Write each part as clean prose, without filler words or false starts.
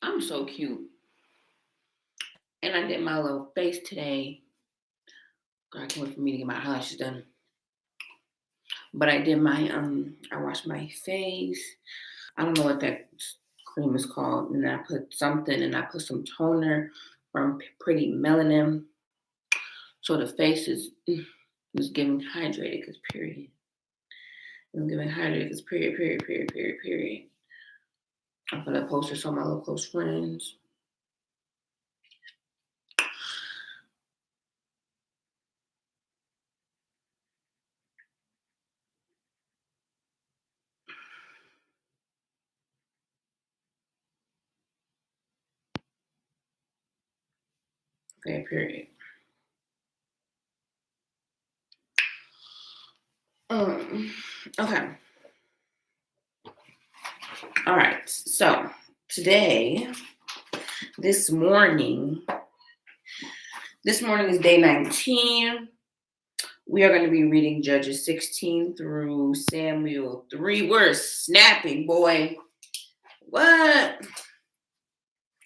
I'm so cute. And I did my little face today. God, I can't wait for me to get my eyelashes done. But I did my I washed my face. I don't know what that cream is called. And I put something and I put some toner from Pretty Melanin. So the face is giving hydrated because period. I'm giving hydrated because period. I put up posters on my little close friends. Okay, period. Um, okay. All right. So today, this morning, this morning is day 19. We are going to be reading Judges 16 through Samuel 3. We're snapping, boy. What?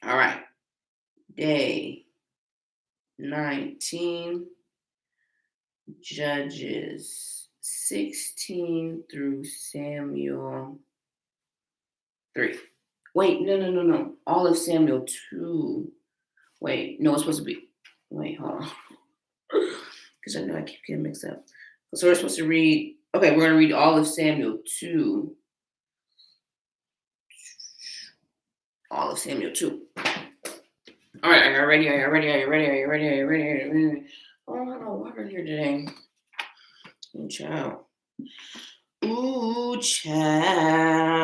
All right. Day 19, Judges 16 through Samuel 3. Wait, no. All of Samuel 2. Wait, no, it's supposed to be. Wait, hold on. Because I know I keep getting mixed up. So we're supposed to read. Okay, we're going to read all of Samuel 2. All of Samuel 2. All right, are you ready? Are you ready? Are you ready? Are you ready? Are you ready? Are you ready? Oh, I don't know what we're here today. Ooh, child. Ooh, child.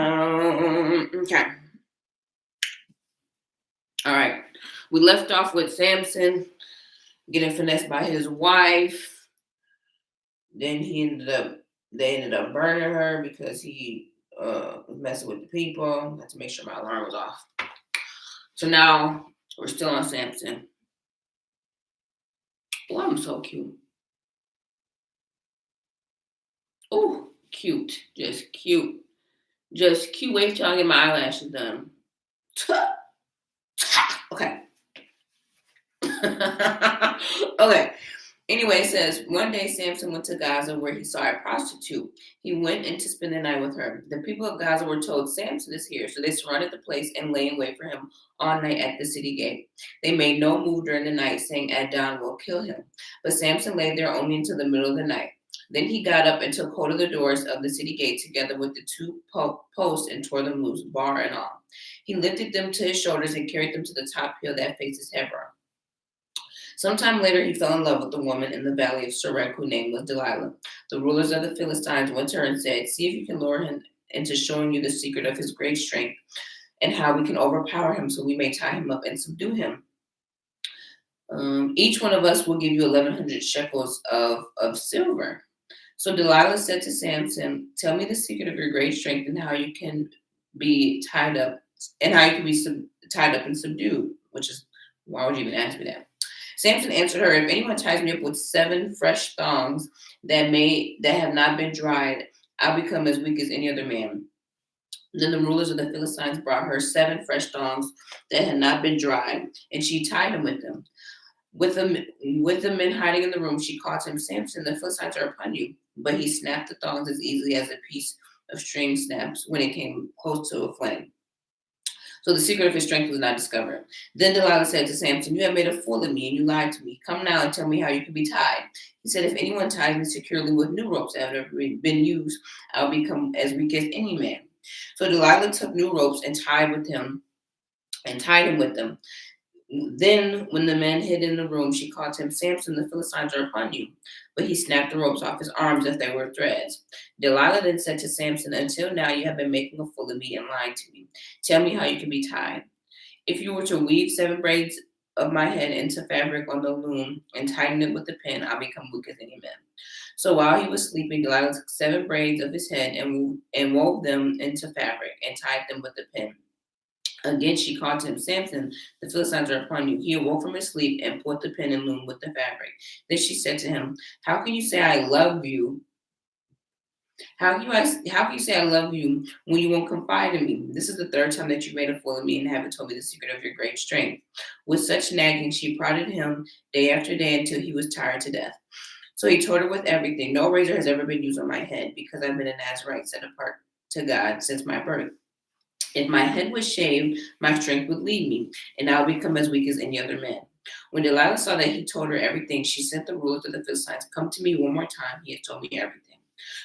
Okay. All right. We left off with Samson getting finessed by his wife. Then they ended up burning her because he was messing with the people. I had to make sure my alarm was off. So now we're still on Samson. Oh, I'm so cute. Oh, cute. Just cute. Just cute. Wait till I get my eyelashes done. Okay. Okay. Anyway, it says one day Samson went to Gaza where he saw a prostitute. He went in to spend the night with her. The people of Gaza were told Samson is here, so they surrounded the place and lay in wait for him all night at the city gate. They made no move during the night, saying, "At dawn we'll kill him." But Samson lay there only until the middle of the night. Then he got up and took hold of the doors of the city gate together with the two posts and tore them loose, bar and all. He lifted them to his shoulders and carried them to the top hill that faces Hebron. Sometime later, he fell in love with a woman in the valley of Sorek whose name was Delilah. The rulers of the Philistines went to her and said, "See if you can lure him into showing you the secret of his great strength and how we can overpower him so we may tie him up and subdue him. Each one of us will give you 1,100 shekels of silver." So Delilah said to Samson, "Tell me the secret of your great strength and how you can be tied up and how you can be tied up and subdued," which is, why would you even ask me that? Samson answered her, "If anyone ties me up with 7 fresh thongs that have not been dried, I'll become as weak as any other man." Then the rulers of the Philistines brought her 7 fresh thongs that had not been dried, and she tied him with them. With the men hiding in the room, she called to him, "Samson, the Philistines are upon you." But he snapped the thongs as easily as a piece of string snaps when it came close to a flame. So the secret of his strength was not discovered. Then Delilah said to Samson, "You have made a fool of me and you lied to me. Come now and tell me how you can be tied." He said, "If anyone ties me securely with new ropes that have never been used, I'll become as weak as any man." So Delilah took new ropes and tied him with them. Then, when the man hid in the room, she called to him, "Samson, the Philistines are upon you." But he snapped the ropes off his arms as they were threads. Delilah then said to Samson, "Until now you have been making a fool of me and lying to me. Tell me how you can be tied. If you were to weave 7 braids of my head into fabric on the loom and tighten it with a pin, I'll become weak as any man." So while he was sleeping, Delilah took 7 braids of his head and wove them into fabric and tied them with a pin. Again, she called to him, "Samson, the Philistines are upon you." He awoke from his sleep and put the pin and loom with the fabric. Then she said to him, "How can you say I love you How can you say I love you when you won't confide in me? This is the third time that you made a fool of me and haven't told me the secret of your great strength." With such nagging, she prodded him day after day until he was tired to death. So he told her with everything, "No razor has ever been used on my head because I've been a Nazarite set apart to God since my birth. If my head was shaved, my strength would leave me, and I would become as weak as any other man." When Delilah saw that he told her everything, she sent the rulers of the Philistines, "Come to me one more time. He has told me everything."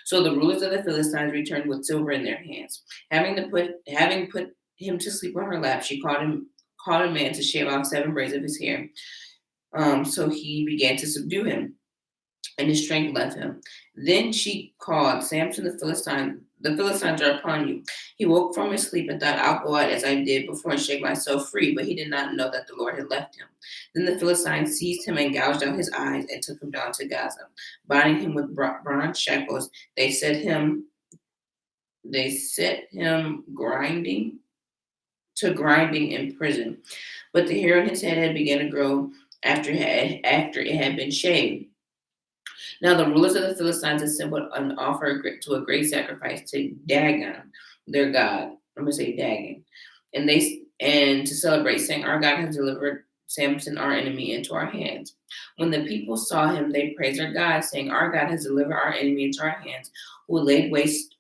So the rulers of the Philistines returned with silver in their hands. Having put him to sleep on her lap, she called a man to shave off 7 braids of his hair. So he began to subdue him, and his strength left him. Then she called, "Samson, the Philistines are upon you." He woke from his sleep and thought, "I'll go out as I did before and shake myself free," but he did not know that the Lord had left him. Then the Philistines seized him and gouged out his eyes and took him down to Gaza. Binding him with bronze shackles, they set him grinding in prison. But the hair on his head had begun to grow after it had been shaved. Now the rulers of the Philistines assembled and offered to a great sacrifice to Dagon, their god. I'm gonna say Dagon, and to celebrate, saying, "Our God has delivered Samson, our enemy, into our hands." When the people saw him, they praised their God, saying, "Our God has delivered our enemy into our hands, who laid waste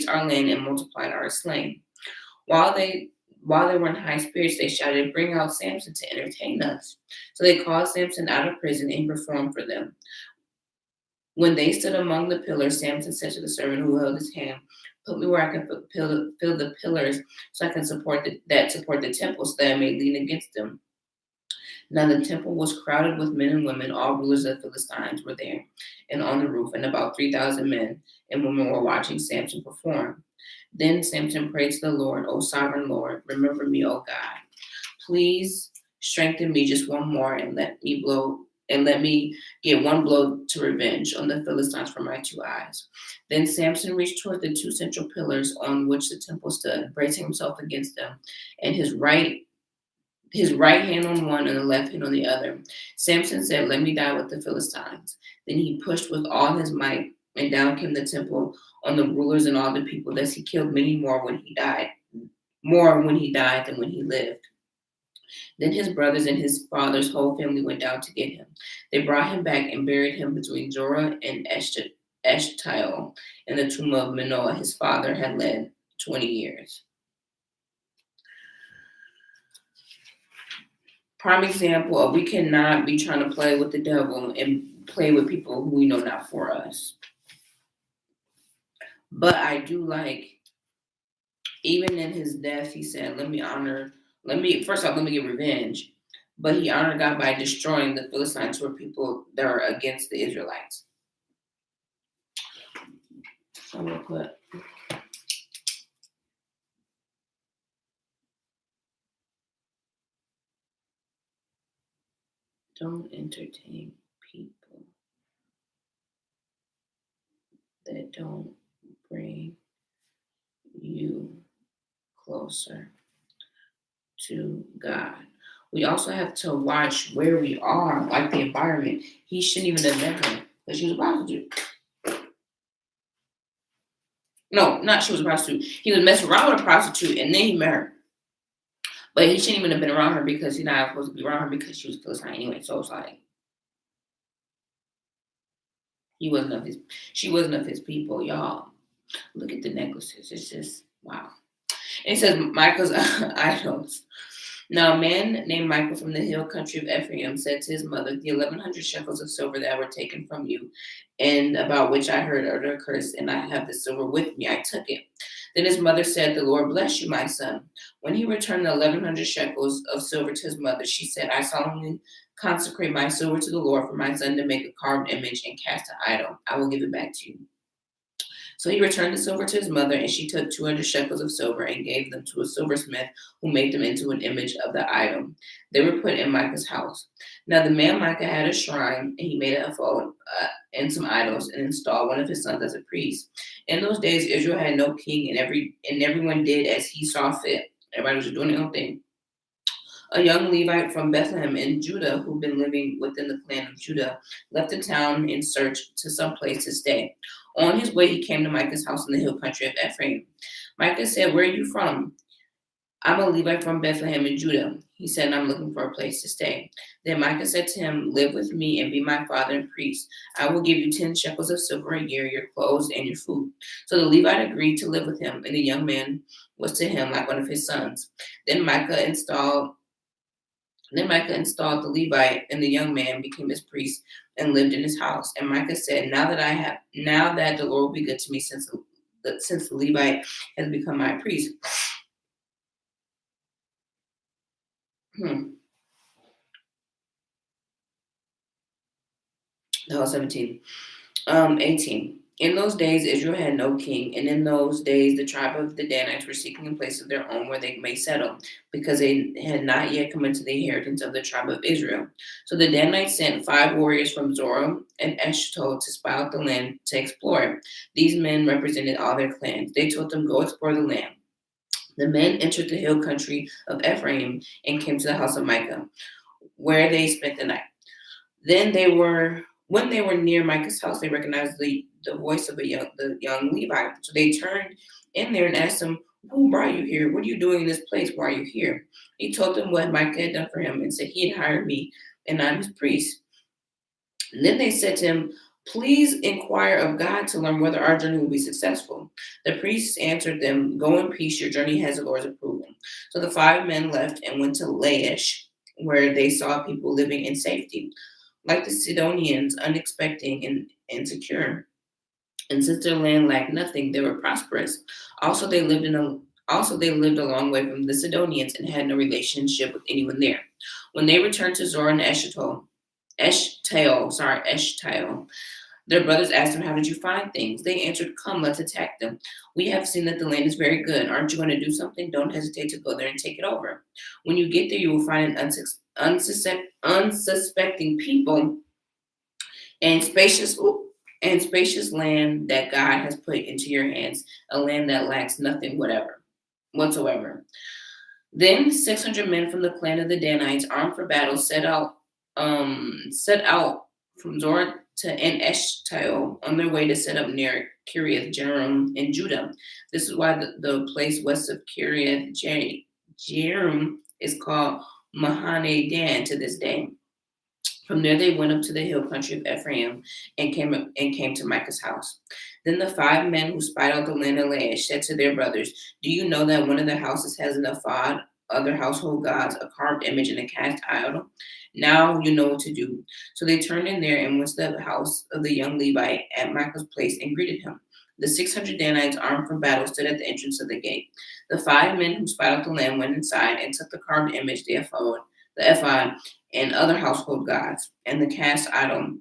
our land and multiplied our slain." While they while they were in high spirits, they shouted, "Bring out Samson to entertain us." So they called Samson out of prison and performed for them. When they stood among the pillars, Samson said to the servant who held his hand, "Put me where I can fill the pillars, so I can support the temple, so that I may lean against them." Now the temple was crowded with men and women. All rulers of the Philistines were there, and on the roof, and about 3,000 men and women were watching Samson perform. Then Samson prayed to the Lord, "O sovereign Lord, remember me, O God. Please strengthen me just one more and let me get one blow to revenge on the Philistines for my 2 eyes." Then Samson reached toward the 2 central pillars on which the temple stood, bracing himself against them, and his right hand on one and the left hand on the other. Samson said, "Let me die with the Philistines." Then he pushed with all his might, and down came the temple on the rulers and all the people. Thus he killed many more when he died than when he lived. Then his brothers and his father's whole family went down to get him. They brought him back and buried him between Zorah and Eshtaol in the tomb of Manoah, his father had led 20 years. Prime example of we cannot be trying to play with the devil and play with people who we know not for us. But I do like, even in his death, he said, first off, let me get revenge. But he honored God by destroying the Philistines, who are people that are against the Israelites. So we'll put, don't entertain people that don't bring you closer to God. We also have to watch where we are, like the environment. He shouldn't even have met her because she was a prostitute. No, not she was a prostitute. He was messing around with a prostitute and then he met her. But he shouldn't even have been around her because he's not supposed to be around her because she was Philistine anyway. So it's like she wasn't of his people, y'all. Look at the necklaces. It's just wow. And it says Michael's idols. Now, a man named Michael from the hill country of Ephraim said to his mother, "The 1,100 shekels of silver that were taken from you, and about which I heard utter a curse, and I have the silver with me, I took it." Then his mother said, "The Lord bless you, my son." When he returned the 1,100 shekels of silver to his mother, she said, "I solemnly consecrate my silver to the Lord for my son to make a carved image and cast an idol. I will give it back to you." So he returned the silver to his mother, and she took 200 shekels of silver and gave them to a silversmith who made them into an image of the idol. They were put in Micah's house. Now the man Micah had a shrine, and he made a phone and some idols, and installed one of his sons as a priest. In those days, Israel had no king, and everyone did as he saw fit. Everybody was doing their own thing. A young Levite from Bethlehem in Judah, who'd been living within the clan of Judah, left the town in search to some place to stay. On his way, he came to Micah's house in the hill country of Ephraim. Micah said, "Where are you from?" "I'm a Levite from Bethlehem in Judah." He said, "I'm looking for a place to stay." Then Micah said to him, "Live with me and be my father and priest. I will give you 10 shekels of silver a year, your clothes, and your food." So the Levite agreed to live with him, and the young man was to him like one of his sons. Then Micah installed then Micah installed the Levite, and the young man became his priest and lived in his house. And Micah said, Now that the Lord will be good to me, since the Levite has become my priest." Hmm. No, 17. 18. In those days, Israel had no king, and in those days, the tribe of the Danites were seeking a place of their own where they may settle, because they had not yet come into the inheritance of the tribe of Israel. So the Danites sent 5 warriors from Zorah and Eshtaol to spy out the land to explore it. These men represented all their clans. They told them, "Go explore the land." The men entered the hill country of Ephraim and came to the house of Micah, where they spent the night. Then they were When they were near Micah's house, they recognized the voice of the young Levite. So they turned in there and asked him, "Who brought you here? What are you doing in this place? Why are you here?" He told them what Micah had done for him and said he had hired me and I'm his priest. And then they said to him, "Please inquire of God to learn whether our journey will be successful." The priests answered them, "Go in peace, your journey has the Lord's approval." So the 5 men left and went to Laish, where they saw people living in safety. Like the Sidonians, unexpected and insecure. And since their land lacked nothing, they were prosperous. Also, they lived in a Also, they lived a long way from the Sidonians and had no relationship with anyone there. When they returned to Zorah and Eshtaol, their brothers asked them, "How did you find things?" They answered, "Come, let's attack them. We have seen that the land is very good. Aren't you going to do something? Don't hesitate to go there and take it over. When you get there, you will find an unsuspecting people and spacious land that God has put into your hands, a land that lacks nothing whatsoever." Then 600 men from the clan of the Danites, armed for battle, set out from Zorah to En Eshtaol on their way to set up near Kiriath Jearim in Judah. This is why the place west of Kiriath Jearim is called Mahane Dan to this day. From there they went up to the hill country of Ephraim and came to Micah's house. Then the 5 men who spied out the land of Laish said to their brothers, "Do you know that one of the houses has an ephod, other household gods, a carved image, and a cast idol? Now you know what to do." So they turned in there and went to the house of the young Levite at Micah's place and greeted him. The 600 Danites armed for battle stood at the entrance of the gate. The 5 men who spied out the land went inside and took the carved image, the ephod, and other household gods, and the cast idol,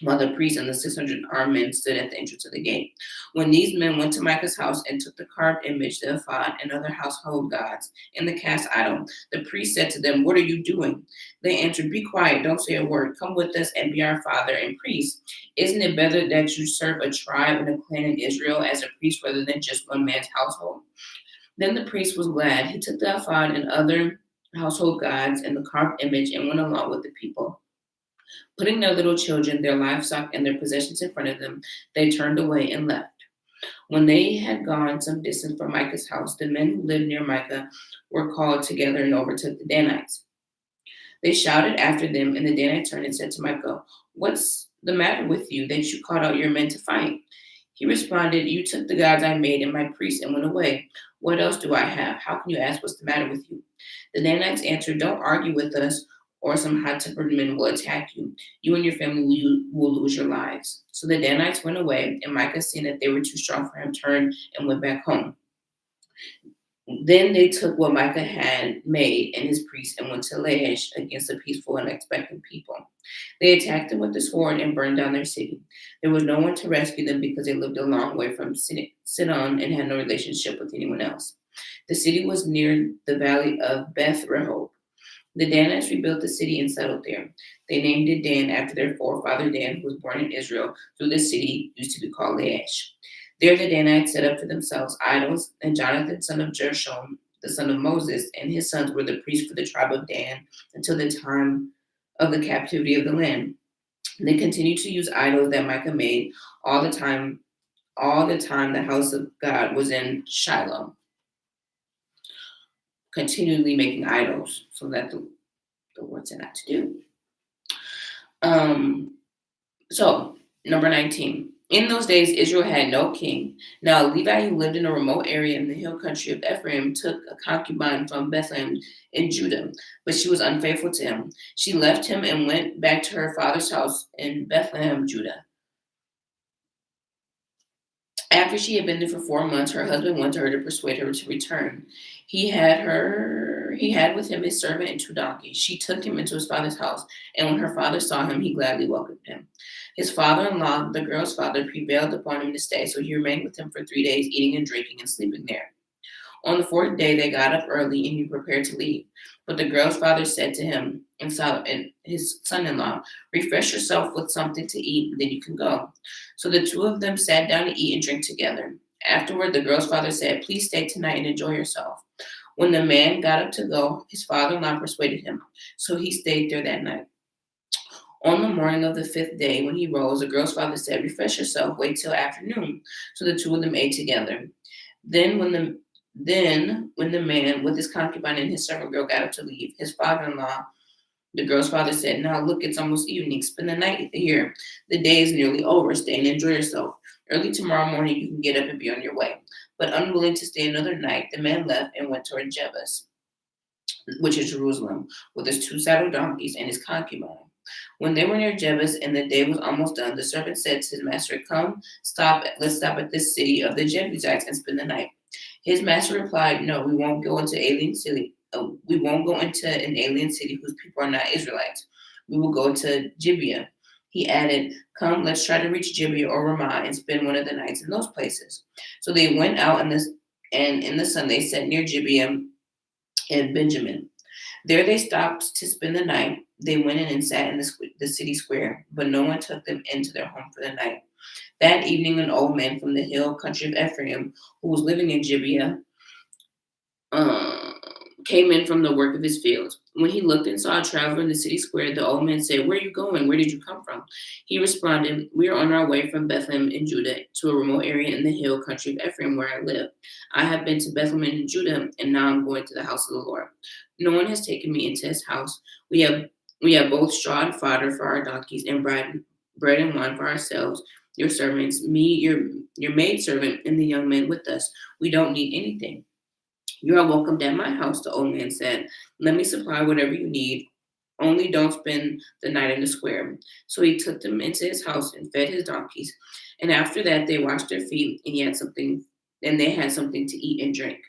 while the priests and the 600 armed men stood at the entrance of the gate. When these men went to Micah's house and took the carved image, the ephod, and other household gods, and the cast idol, the priest said to them, "What are you doing?" They answered, "Be quiet, don't say a word. Come with us and be our father and priest. Isn't it better that you serve a tribe and a clan in Israel as a priest rather than just one man's household?" Then the priest was glad. He took the ephod and other household gods and the carved image and went along with the people. Putting their little children, their livestock, and their possessions in front of them, they turned away and left. When they had gone some distance from Micah's house, the men who lived near Micah were called together and overtook the Danites. They shouted after them, and the Danites turned and said to Micah, "What's the matter with you that you called out your men to fight?" He responded, "You took the gods I made and my priests and went away. What else do I have? How can you ask what's the matter with you?" The Danites answered, "Don't argue with us, or some hot-tempered men will attack you. You and your family will lose your lives." So the Danites went away, and Micah, seeing that they were too strong for him, turned and went back home. Then they took what Micah had made and his priests and went to Laish against the peaceful and expectant people. They attacked them with the sword and burned down their city. There was no one to rescue them because they lived a long way from Sidon and had no relationship with anyone else. The city was near the valley of Beth Rehob. The Danites rebuilt the city and settled there. They named it Dan after their forefather Dan, who was born in Israel, so the city used to be called Laish. There the Danites set up for themselves idols, and Jonathan, son of Gershom, the son of Moses, and his sons were the priests for the tribe of Dan until the time of the captivity of the land. They continued to use idols that Micah made all the time all the time the house of God was in Shiloh, continually making idols, so that the Lord said not to do. Um, so, number 19. In those days, Israel had no king. Now, a Levite who lived in a remote area in the hill country of Ephraim took a concubine from Bethlehem in Judah, but she was unfaithful to him. She left him and went back to her father's house in Bethlehem, Judah. After she had been there for 4 months, her husband went to her to persuade her to return. He had with him his servant and 2 donkeys. She took him into his father's house, and when her father saw him, he gladly welcomed him. His father-in-law, the girl's father, prevailed upon him to stay, so he remained with him for 3 days, eating and drinking and sleeping there. On the fourth day, they got up early and he prepared to leave. But the girl's father said to him and his son-in-law, "Refresh yourself with something to eat, then you can go." So the two of them sat down to eat and drink together. Afterward, the girl's father said, "Please stay tonight and enjoy yourself." When the man got up to go, his father-in-law persuaded him, so he stayed there that night. On the morning of the fifth day, when he rose, the girl's father said, "Refresh yourself, wait till afternoon." So the two of them ate together. Then when the man with his concubine and his servant girl got up to leave, his father-in-law, the girl's father, said, "Now look, it's almost evening. Spend the night here. The day is nearly over. Stay and enjoy yourself. Early tomorrow morning you can get up and be on your way." But unwilling to stay another night, the man left and went toward Jebus, which is Jerusalem, with his 2 saddle donkeys and his concubine. When they were near Jebus and the day was almost done, the servant said to his master, "Come, let's stop at this city of the Jebusites and spend the night." His master replied, "No, we won't go into alien city. We won't go into an alien city whose people are not Israelites. We will go to Gibeah." He added, "Come, let's try to reach Gibeah or Ramah and spend one of the nights in those places." So they went out and in the sun they sat near Gibeah and Benjamin. There they stopped to spend the night. They went in and sat in the city square, but no one took them into their home for the night. That evening, an old man from the hill country of Ephraim, who was living in Gibeah, uh, came in from the work of his fields. When he looked and saw a traveler in the city square, the old man said, "Where are you going? Where did you come from?" He responded, "We are on our way from Bethlehem in Judah to a remote area in the hill country of Ephraim where I live. I have been to Bethlehem in Judah, and now I'm going to the house of the Lord. No one has taken me into his house. We have we have both straw and fodder for our donkeys and bread and wine for ourselves, your servants, me, your maidservant, and the young man with us. We don't need anything." "You are welcomed at my house," the old man said. "Let me supply whatever you need. Only don't spend the night in the square." So he took them into his house and fed his donkeys. And after that, they washed their feet, and they had something to eat and drink.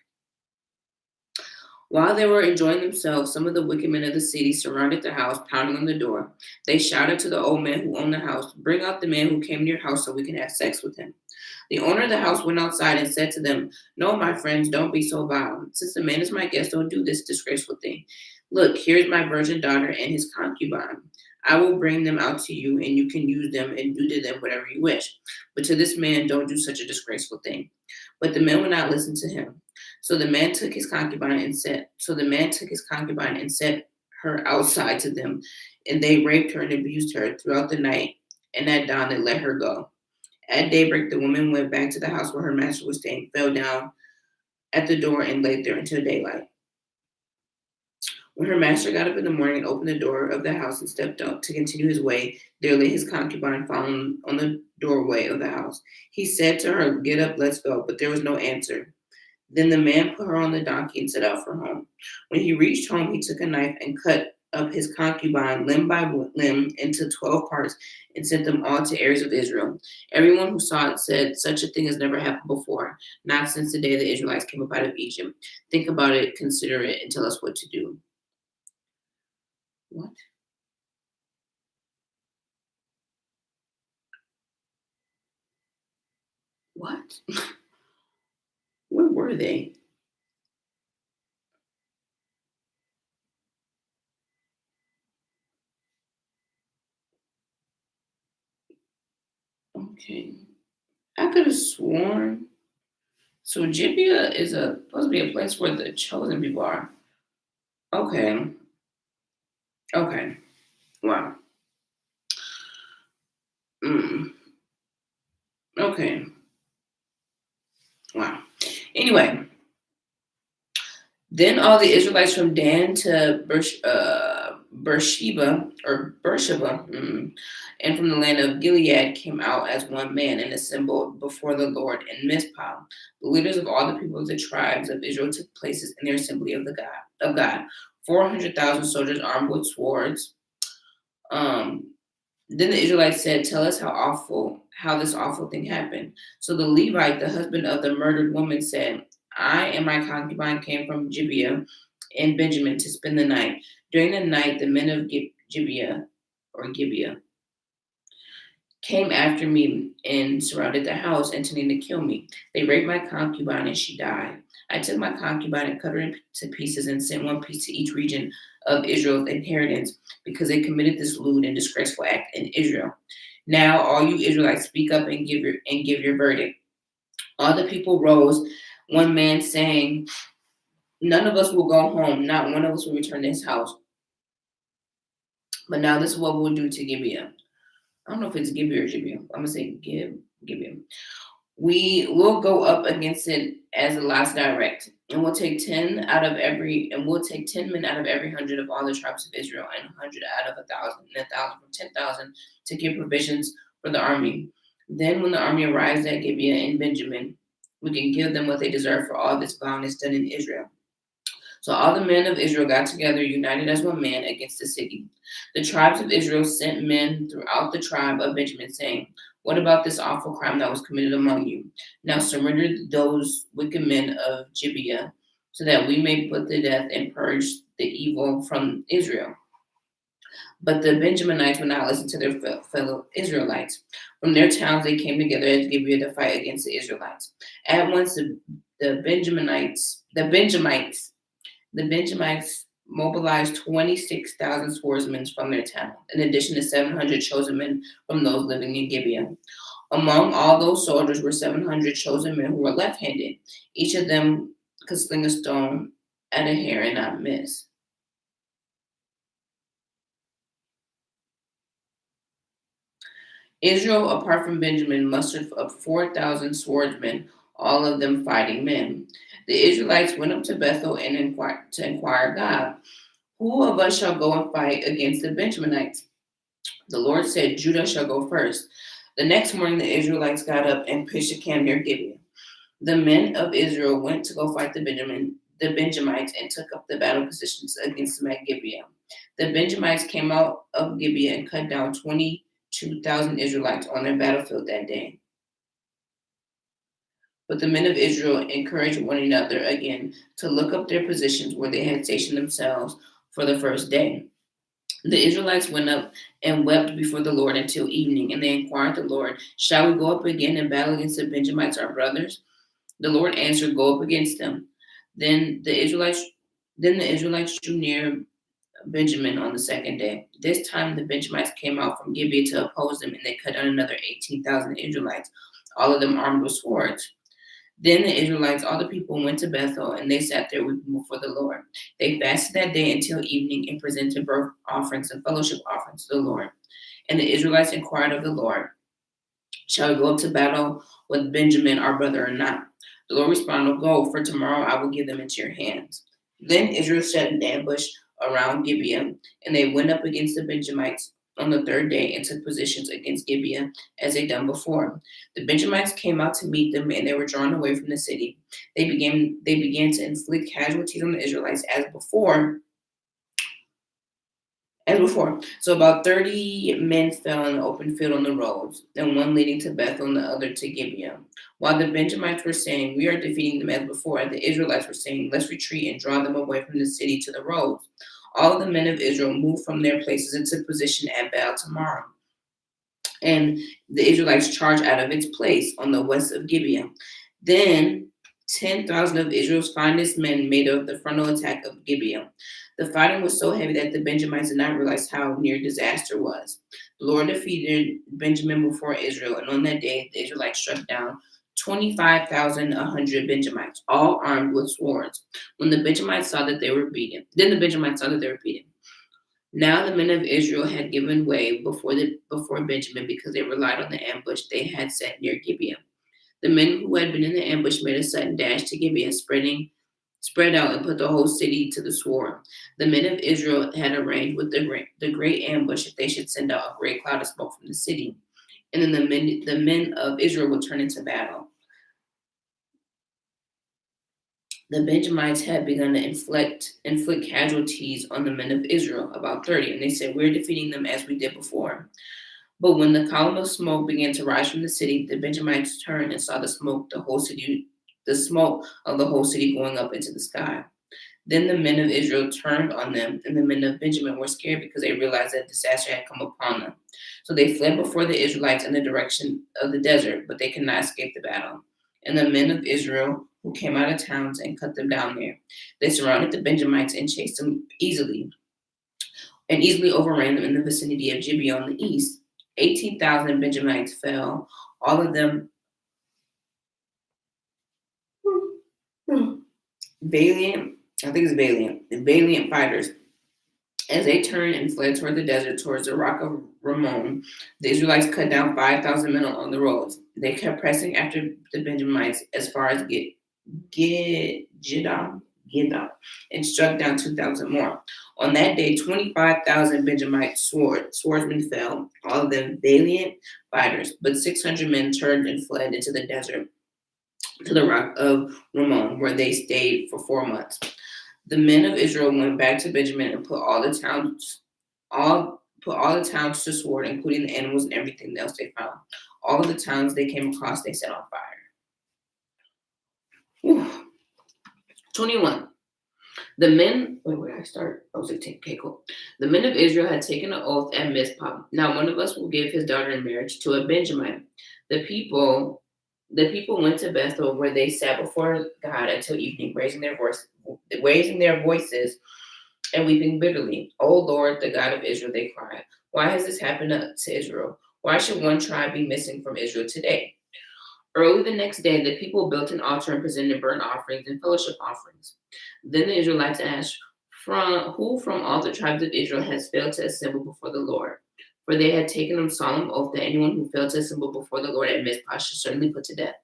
While they were enjoying themselves, some of the wicked men of the city surrounded the house, pounding on the door. They shouted to the old man who owned the house, "Bring out the man who came to your house so we can have sex with him." The owner of the house went outside and said to them, "No, my friends, don't be so vile. Since the man is my guest, don't do this disgraceful thing. Look, here's my virgin daughter and his concubine. I will bring them out to you, and you can use them and do to them whatever you wish. But to this man, don't do such a disgraceful thing." But the men would not listen to him. So the man took his concubine and set her outside to them, and they raped her and abused her throughout the night, and at dawn they let her go. At daybreak, the woman went back to the house where her master was staying, fell down at the door, and laid there until daylight. When her master got up in the morning and opened the door of the house and stepped out to continue his way, there lay his concubine fallen on the doorway of the house. He said to her, "Get up, let's go," but there was no answer. Then the man put her on the donkey and set out for home. When he reached home, he took a knife and cut up his concubine limb by limb into 12 parts and sent them all to heirs of Israel. Everyone who saw it said, "Such a thing has never happened before, not since the day the Israelites came up out of Egypt." Think about it, consider it, and tell us what to do. What? What? Where were they? Okay. I could have sworn. So Gibeah is supposed to be a place where the chosen people are. Okay. Okay. Wow. Mm. Okay. Wow. Anyway, then all the Israelites from Dan to Beersheba, and from the land of Gilead came out as one man and assembled before the Lord in Mizpah. The leaders of all the people of the tribes of Israel took places in their assembly of God. 400,000 soldiers armed with swords. Um, then the Israelites said, "Tell us how this awful thing happened." So the Levite, the husband of the murdered woman, said, "I and my concubine came from Gibeah in Benjamin to spend the night. During the night, the men of Gibeah came after me and surrounded the house, intending to kill me. They raped my concubine and she died. I took my concubine and cut her into pieces and sent one piece to each region of Israel's inheritance because they committed this lewd and disgraceful act in Israel. Now all you Israelites speak up and give your verdict." All the people rose, one man saying, "None of us will go home, not one of us will return to his house. But now this is what we'll do to Gibeah." I don't know if it's Gibeah or Gibeah. I'm gonna say Gibeah. "We will go up against it as the last direct, and we'll take 10 men out of every 100 of all the tribes of Israel, and 100 out of 1,000, and 1,000 from 10,000 to get provisions for the army. Then when the army arrives at Gibeah in Benjamin, we can give them what they deserve for all this violence done in Israel." So all the men of Israel got together, united as one man, against the city. The tribes of Israel sent men throughout the tribe of Benjamin, saying, "What about this awful crime that was committed among you? Now surrender those wicked men of Gibeah, so that we may put to death and purge the evil from Israel." But the Benjaminites would not listen to their fellow Israelites. From their towns they came together at Gibeah to fight against the Israelites. At once the Benjamites mobilized 26,000 swordsmen from their town, in addition to 700 chosen men from those living in Gibeah. Among all those soldiers were 700 chosen men who were left-handed. Each of them could sling a stone at a hair and not miss. Israel, apart from Benjamin, mustered up 4,000 swordsmen, all of them fighting men. The Israelites went up to Bethel and inquire God, "Who of us shall go and fight against the Benjaminites?" The Lord said, "Judah shall go first." The next morning, the Israelites got up and pitched a camp near Gibeah. The men of Israel went to go fight the Benjamites and took up the battle positions against them at Gibeah. The Benjamites came out of Gibeah and cut down 22,000 Israelites on their battlefield that day. But the men of Israel encouraged one another again to look up their positions where they had stationed themselves for the first day. The Israelites went up and wept before the Lord until evening, and they inquired the Lord, "Shall we go up again and battle against the Benjamites, our brothers?" The Lord answered, "Go up against them." Then the Israelites drew near Benjamin on the second day. This time the Benjamites came out from Gibeah to oppose them, and they cut down another 18,000 Israelites, all of them armed with swords. Then the Israelites, all the people, went to Bethel, and they sat there weeping before the Lord. They fasted that day until evening and presented burnt offerings and fellowship offerings to the Lord. And the Israelites inquired of the Lord, "Shall we go up to battle with Benjamin, our brother, or not?" The Lord responded, "Go, for tomorrow I will give them into your hands." Then Israel set an ambush around Gibeah, and they went up against the Benjamites on the third day and took positions against Gibeah as they done before. The Benjamites came out to meet them, and they were drawn away from the city. They began to inflict casualties on the Israelites as before. So about 30 men fell in the open field on the roads, and one leading to Bethel and the other to Gibeah. While the Benjamites were saying, "We are defeating them as before," the Israelites were saying, "Let's retreat and draw them away from the city to the roads." All of the men of Israel moved from their places and took position at Baal Tamar. And the Israelites charged out of its place on the west of Gibeah. Then 10,000 of Israel's finest men made up the frontal attack of Gibeah. The fighting was so heavy that the Benjamites did not realize how near disaster was. The Lord defeated Benjamin before Israel, and on that day the Israelites struck down 25,100 Benjamites, all armed with swords. Then the Benjamites saw that they were beaten. Now the men of Israel had given way before Benjamin because they relied on the ambush they had set near Gibeah. The men who had been in the ambush made a sudden dash to Gibeah, spread out and put the whole city to the sword. The men of Israel had arranged with the great ambush if they should send out a great cloud of smoke from the city, and then the men of Israel would turn into battle. The Benjamites had begun to inflict casualties on the men of Israel, about 30, and they said, "We're defeating them as we did before." But when the column of smoke began to rise from the city, the Benjamites turned and saw the smoke of the whole city going up into the sky. Then the men of Israel turned on them, and the men of Benjamin were scared because they realized that disaster had come upon them. So they fled before the Israelites in the direction of the desert, but they could not escape the battle. And the men of Israel who came out of towns and cut them down there. They surrounded the Benjamites and chased them easily overran them in the vicinity of Gibeah on the east. 18,000 Benjamites fell, all of them valiant, valiant fighters. As they turned and fled toward the desert, towards the rock of Rimmon, the Israelites cut down 5,000 men on the roads. They kept pressing after the Benjamites as far as Gidon, and struck down 2,000 more. On that day, 25,000 Benjamite swordsmen fell, all of them valiant fighters, but 600 men turned and fled into the desert to the rock of Rimmon, where they stayed for 4 months. The men of Israel went back to Benjamin and put all the towns to sword, including the animals and everything else they found. All of the towns they came across, they set on fire. Whew. 21. The men, where I start? Oh, 16. Okay, cool. The men of Israel had taken an oath at Mizpah. Now one of us will give his daughter in marriage to a Benjamite. The people went to Bethel, where they sat before God until evening, raising their voices and weeping bitterly. "O Lord, the God of Israel," they cried, "why has this happened to Israel? Why should one tribe be missing from Israel today?" Early the next day, the people built an altar and presented burnt offerings and fellowship offerings. Then the Israelites asked, "Who from all the tribes of Israel has failed to assemble before the Lord?" For they had taken a solemn oath that anyone who failed to assemble before the Lord at Mizpah should certainly put to death.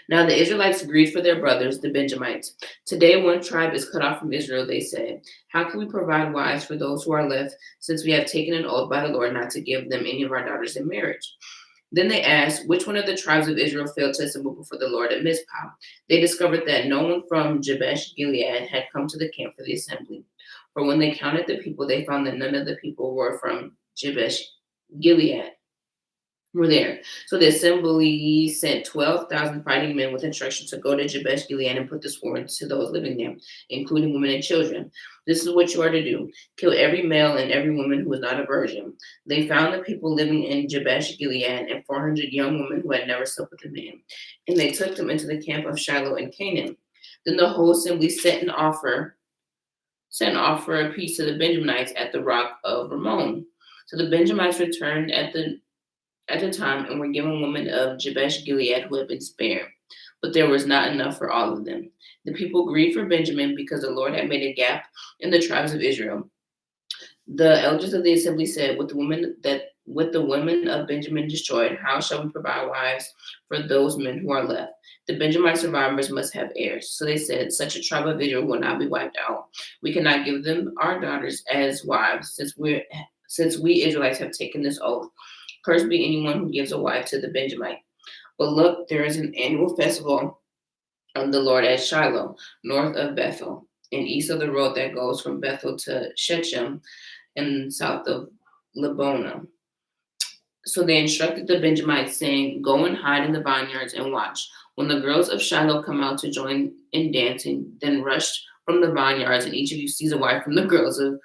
Now the Israelites agreed for their brothers, the Benjamites. "Today one tribe is cut off from Israel," they said. "How can we provide wives for those who are left, since we have taken an oath by the Lord not to give them any of our daughters in marriage?" Then they asked, "Which one of the tribes of Israel failed to assemble before the Lord at Mizpah?" They discovered that no one from Jabesh Gilead had come to the camp for the assembly. For when they counted the people, they found that none of the people were from Jabesh Gilead were there. So the assembly sent 12,000 fighting men with instructions to go to Jabesh Gilead and put the sword to those living there, including women and children. "This is what you are to do: kill every male and every woman who is not a virgin." They found the people living in Jabesh Gilead and 400 young women who had never slept with a man, and they took them into the camp of Shiloh in Canaan. Then the whole assembly sent an offer a peace to the Benjamites at the rock of Rimmon. So the Benjamites returned at the time and were given women of Jabesh Gilead who had been spared, but there was not enough for all of them. The people grieved for Benjamin because the Lord had made a gap in the tribes of Israel. The elders of the assembly said, with the women of Benjamin destroyed, how shall we provide wives for those men who are left? The Benjamite survivors must have heirs." So they said, "Such a tribe of Israel will not be wiped out. We cannot give them our daughters as wives, since we Israelites have taken this oath. Cursed be anyone who gives a wife to the Benjamite. But look, there is an annual festival of the Lord at Shiloh, north of Bethel, and east of the road that goes from Bethel to Shechem, and south of Lebonah." So they instructed the Benjamites, saying, "Go and hide in the vineyards and watch. When the girls of Shiloh come out to join in dancing, then rush from the vineyards, and each of you seize a wife from the girls of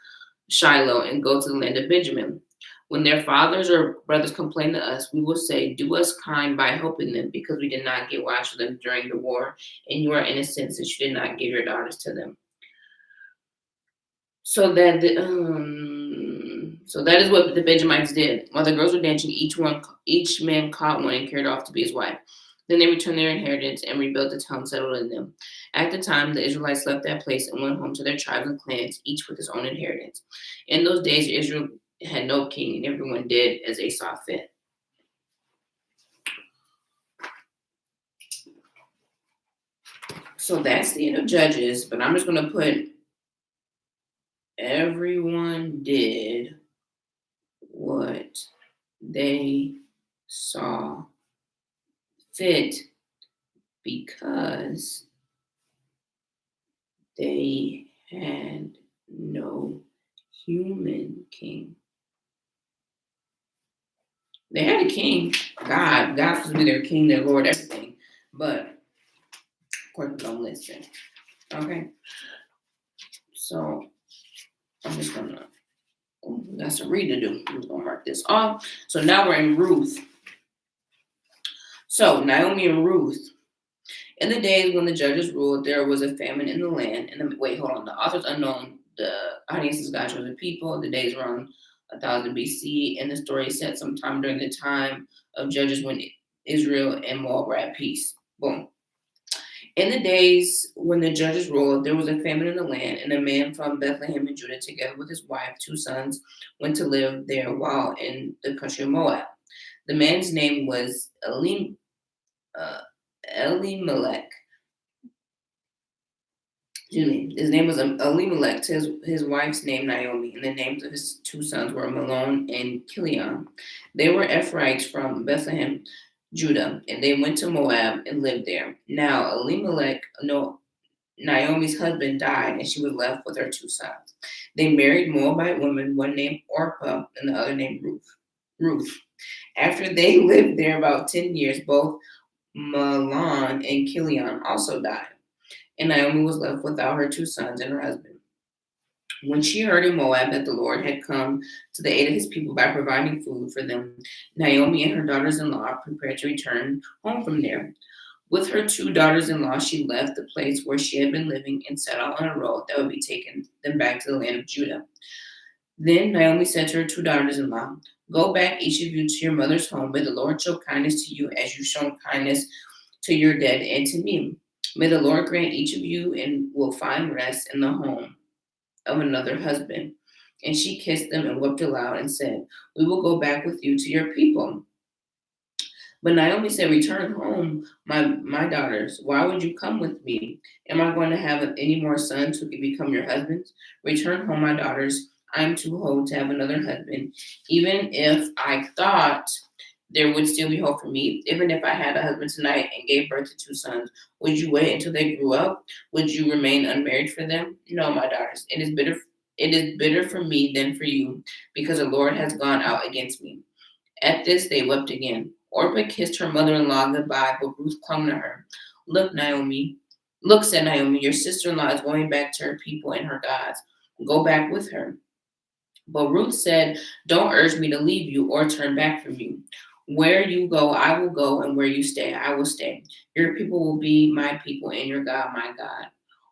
Shiloh and go to the land of Benjamin. When their fathers or brothers complain to us, we will say, 'Do us kind by helping them, because we did not get wives for them during the war, and you are innocent since you did not give your daughters to them.'" So that is what the Benjamites did. While the girls were dancing, each man caught one and carried off to be his wife. Then they returned their inheritance and rebuilt the town settled in them. At the time, the Israelites left that place and went home to their tribes and clans, each with his own inheritance. In those days, Israel had no king, and everyone did as they saw fit. So that's the end of Judges, but I'm just going to put everyone did what they saw fit because they had no human king. They had a king, God. God was to be their king, their Lord, everything. But of course, don't listen. Okay. So I'm just gonna. We got some reading to do. I'm just gonna mark this off. So now we're in Ruth. So Naomi and Ruth. In the days when the judges ruled, there was a famine in the land. And wait, hold on. The author's unknown. The audience is God's chosen people. The days were on 1000 BC, and the story is set sometime during the time of Judges when Israel and Moab were at peace. Boom. In the days when the judges ruled, there was a famine in the land, and a man from Bethlehem in Judah, together with his wife, 2 sons, went to live there while in the country of Moab. The man's name was uh, Elimelech. Excuse me. His name was Elimelech. To his wife's name Naomi, and the names of his 2 sons were Malon and Kilion. They were Ephraimites from Bethlehem, Judah, and they went to Moab and lived there. Now Elimelech, no, Naomi's husband died, and she was left with her 2 sons. They married Moabite women, one named Orpah and the other named Ruth. After they lived there about 10 years, both Mahlon and Kilion also died, and Naomi was left without her 2 sons and her husband. When she heard in Moab that the Lord had come to the aid of his people by providing food for them, Naomi and her daughters in law prepared to return home from there. With her 2 daughters-in-law, she left the place where she had been living and set out on a road that would be taken them back to the land of Judah. Then Naomi said to her 2 daughters-in-law, "Go back, each of you, to your mother's home. May the Lord show kindness to you as you've shown kindness to your dead and to me. May the Lord grant each of you and will find rest in the home of another husband." And she kissed them and wept aloud and said, "We will go back with you to your people." But Naomi said, "Return home, my daughters. Why would you come with me? Am I going to have any more sons who can become your husbands? Return home, my daughters. I am too old to have another husband. Even if I thought there would still be hope for me, even if I had a husband tonight and gave birth to 2 sons, would you wait until they grew up? Would you remain unmarried for them? No, my daughters. It is bitter. It is bitter for me than for you, because the Lord has gone out against me." At this, they wept again. Orpah kissed her mother-in-law goodbye, but Ruth clung to her. "Look, Naomi. Look," said Naomi, "your sister-in-law is going back to her people and her gods. Go back with her." But Ruth said, "Don't urge me to leave you or turn back from you. Where you go, I will go, and where you stay, I will stay. Your people will be my people, and your God, my God.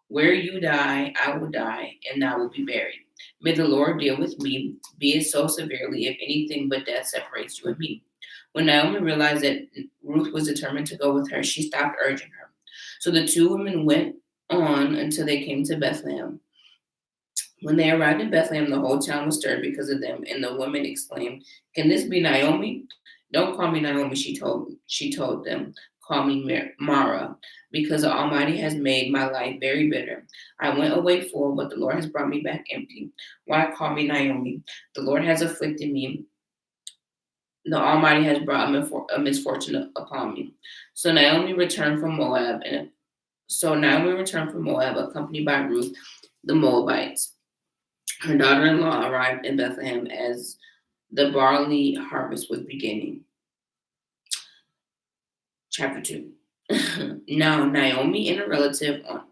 Where you die, I will die, and I will be buried. May the Lord deal with me, be it so severely, if anything but death separates you and me." When Naomi realized that Ruth was determined to go with her, she stopped urging her. So the 2 women went on until they came to Bethlehem. When they arrived in Bethlehem, the whole town was stirred because of them, and the women exclaimed, "Can this be Naomi?" "Don't call me Naomi," she told them. "Call me Mara, because the Almighty has made my life very bitter. I went away full, but the Lord has brought me back empty. Why call me Naomi? The Lord has afflicted me. The Almighty has brought a misfortune upon me." So Naomi returned from Moab, accompanied by Ruth the Moabites. Her daughter-in-law arrived in Bethlehem as the barley harvest was beginning. Chapter 2. Now Naomi and a relative on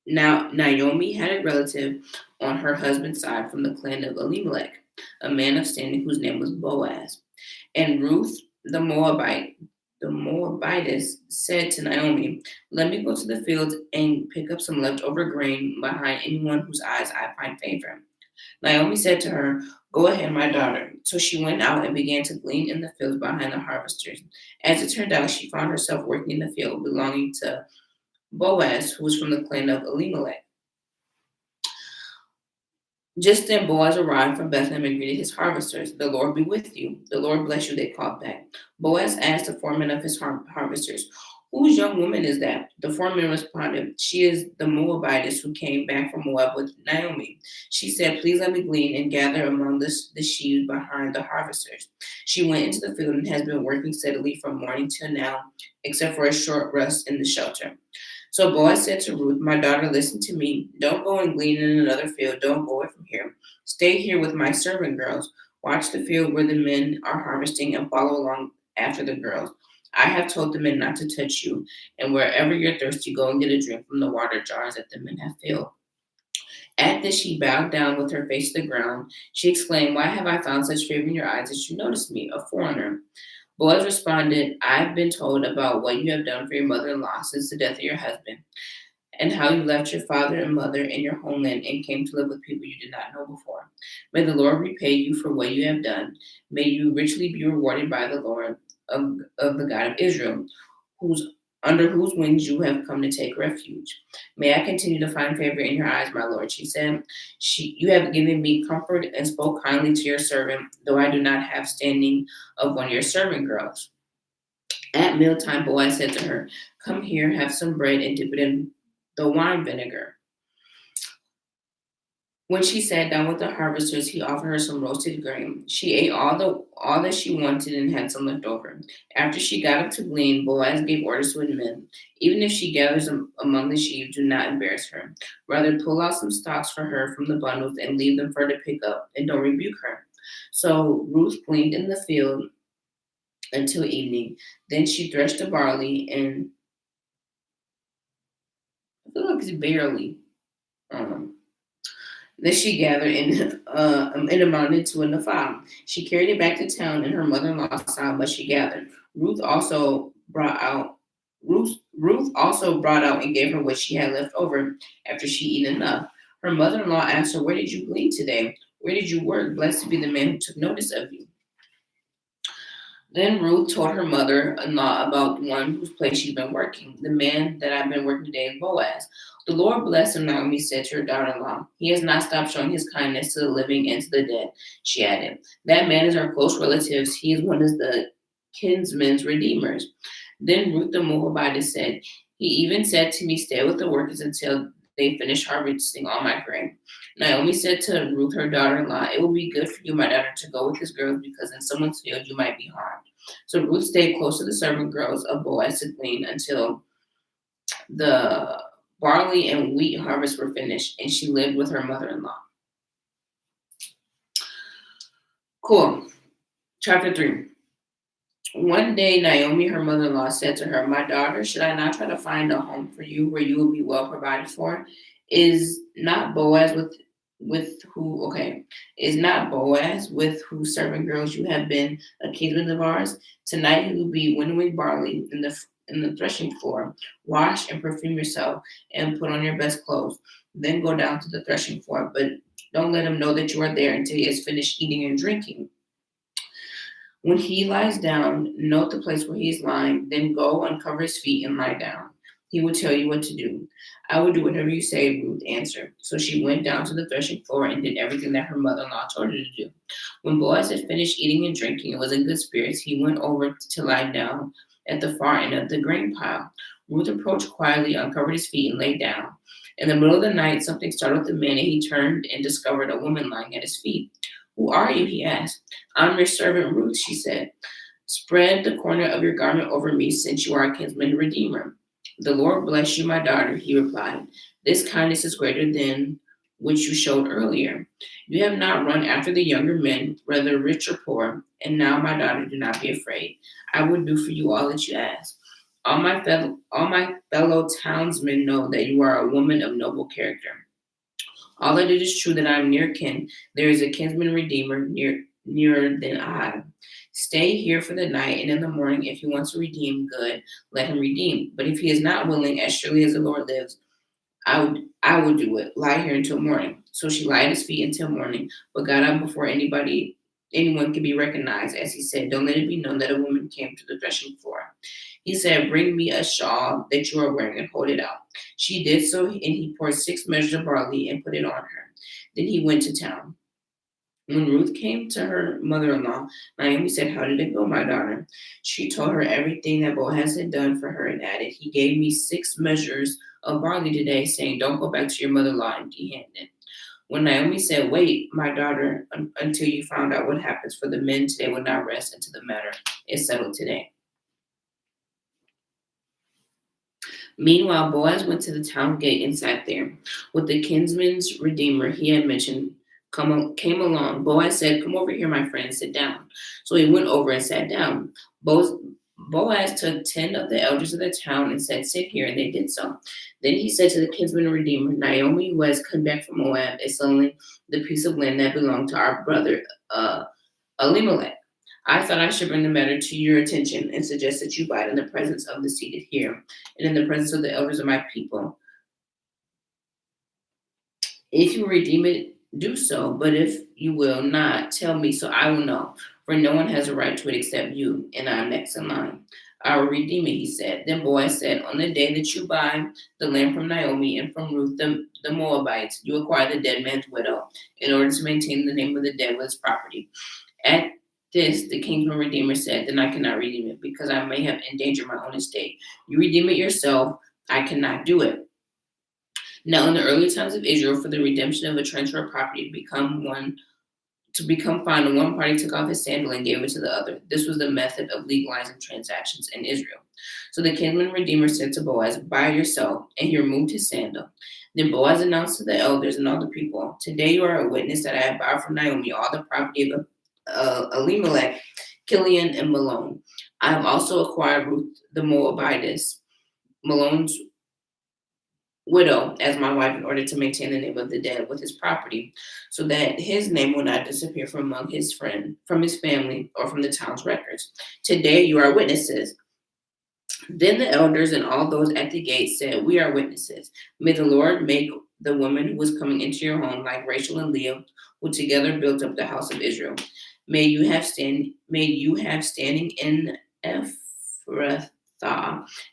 Now Naomi had a relative on her husband's side from the clan of Elimelech, a man of standing whose name was Boaz. And Ruth the Moabitess, said to Naomi, "Let me go to the fields and pick up some leftover grain behind anyone whose eyes I find favor." Naomi said to her, "Go ahead, my daughter." So she went out and began to glean in the fields behind the harvesters. As it turned out, she found herself working in the field belonging to Boaz, who was from the clan of Elimelech. Just then Boaz arrived from Bethlehem and greeted his harvesters. "The Lord be with you." "The Lord bless you," they called back. Boaz asked the foreman of his harvesters, Whose young woman is that? The four men responded, She is the Moabitess who came back from Moab with Naomi. She said, Please let me glean and gather among the sheaves behind the harvesters. She went into the field and has been working steadily from morning till now, except for a short rest in the shelter. So Boaz said to Ruth, My daughter, listen to me. Don't go and glean in another field. Don't go away from here. Stay here with my servant girls. Watch the field where the men are harvesting and follow along after the girls. I have told the men not to touch you, and wherever you're thirsty, go and get a drink from the water jars that the men have filled. At this, she bowed down with her face to the ground. She exclaimed, Why have I found such favor in your eyes that you notice me, a foreigner? Boaz responded, I've been told about what you have done for your mother in law since the death of your husband, and how you left your father and mother in your homeland and came to live with people you did not know before. May the Lord repay you for what you have done. May you richly be rewarded by the Lord of the God of Israel, whose under whose wings you have come to take refuge. May I continue to find favor in your eyes, my Lord, she said. You have given me comfort and spoke kindly to your servant, though I do not have standing of one of your servant girls. At mealtime, Boaz said to her, Come here, have some bread and dip it in the wine vinegar. When she sat down with the harvesters, he offered her some roasted grain. She ate all that she wanted and had some left over. After she got up to glean, Boaz gave orders to his men. Even if she gathers among the sheep, do not embarrass her. Rather, pull out some stalks for her from the bundles and leave them for her to pick up, and don't rebuke her. So Ruth gleaned in the field until evening. Then she threshed the barley and I feel like it's barely. Um, Then she gathered and amounted to a ephah. She carried it back to town, and her mother-in-law saw how much she gathered. Ruth also brought out and gave her what she had left over after she eaten enough. Her mother-in-law asked her, Where did you glean today? Where did you work? Blessed be the man who took notice of you. Then Ruth told her mother-in-law about the one whose place she'd been working. The man that I've been working today is Boaz. The Lord bless him, Naomi said to her daughter-in-law. He has not stopped showing his kindness to the living and to the dead, she added. That man is our close relatives. He is one of the kinsman's redeemers. Then Ruth the Moabitess said, He even said to me, Stay with the workers until they finish harvesting all my grain. Naomi said to Ruth, her daughter-in-law, It will be good for you, my daughter, to go with his girls, because in someone's field you might be harmed. So Ruth stayed close to the servant girls of Boaz to glean until the barley and wheat harvests were finished, and she lived with her mother-in-law. Cool. Chapter 3. One day, Naomi, her mother-in-law, said to her, My daughter, should I not try to find a home for you where you will be well provided for? Is not Boaz Is not Boaz with whose servant girls you have been a kinsman of ours? Tonight he will be winnowing barley in the threshing floor. Wash and perfume yourself and put on your best clothes. Then go down to the threshing floor, but don't let him know that you are there until he has finished eating and drinking. When he lies down, note the place where he is lying, then go uncover his feet and lie down. He will tell you what to do. I will do whatever you say, Ruth answered. So she went down to the threshing floor and did everything that her mother-in-law told her to do. When Boaz had finished eating and drinking and was in good spirits, he went over to lie down at the far end of the grain pile. Ruth approached quietly, uncovered his feet, and lay down. In the middle of the night, something startled the man, and he turned and discovered a woman lying at his feet. Who are you? He asked. I'm your servant Ruth, she said. Spread the corner of your garment over me, since you are a kinsman redeemer. The Lord bless you, my daughter, he replied. This kindness is greater than which you showed earlier. You have not run after the younger men, whether rich or poor, and now, my daughter, do not be afraid. I will do for you all that you ask. All my fellow townsmen know that you are a woman of noble character. All that it is true that I am near kin, there is a kinsman redeemer nearer than I. Stay here for the night, and in the morning, if he wants to redeem, good, let him redeem. But if he is not willing, as surely as the Lord lives, I will do it. Lie here until morning. So she lied at his feet until morning, but got up before anyone could be recognized. As he said, Don't let it be known that a woman came to the threshing floor. He said, Bring me a shawl that you are wearing and hold it out. She did so, and he poured 6 measures of barley and put it on her. Then he went to town. When Ruth came to her mother-in-law, Naomi said, "How did it go, my daughter?" She told her everything that Boaz had done for her and added, "He gave me 6 measures of barley today, saying, 'Don't go back to your mother-in-law empty-handed.'" When Naomi said, "Wait, my daughter, until you find out what happens, for the men today will not rest until the matter is settled today." Meanwhile, Boaz went to the town gate and sat there. With the kinsman's redeemer he had mentioned came along. Boaz said, "Come over here, my friend, sit down." So he went over and sat down. Boaz, Boaz took 10 of the elders of the town and said, "Sit here," and they did so. Then he said to the kinsman redeemer, "Naomi, who has come back from Moab, is selling the piece of land that belonged to our brother Elimelech. I thought I should bring the matter to your attention and suggest that you buy it in the presence of the seated here and in the presence of the elders of my people. If you redeem it, do so, but if you will not, tell me so I will know, for no one has a right to it except you, and I am next in line. I will redeem it," he said. Then Boaz said, "On the day that you buy the land from Naomi and from Ruth the Moabites, you acquire the dead man's widow in order to maintain the name of the dead with his property." At this, the kinsman redeemer said, "Then I cannot redeem it, because I may have endangered my own estate. You redeem it yourself. I cannot do it." Now, in the early times of Israel, for the redemption of a transfer of property to become final, one party took off his sandal and gave it to the other. This was the method of legalizing transactions in Israel. So the kinsman redeemer said to Boaz, "Buy it yourself," and he removed his sandal. Then Boaz announced to the elders and all the people, "Today you are a witness that I have bought from Naomi all the property of Elimelech, Kilion, and Malone. I have also acquired Ruth the Moabitess, Malone's widow, as my wife in order to maintain the name of the dead with his property, so that his name will not disappear from among his friend, from his family, or from the town's records. Today you are witnesses." Then the elders and all those at the gate said, "We are witnesses. May the Lord make the woman who is coming into your home like Rachel and Leah, who together built up the house of Israel. May you have standing in Ephrathah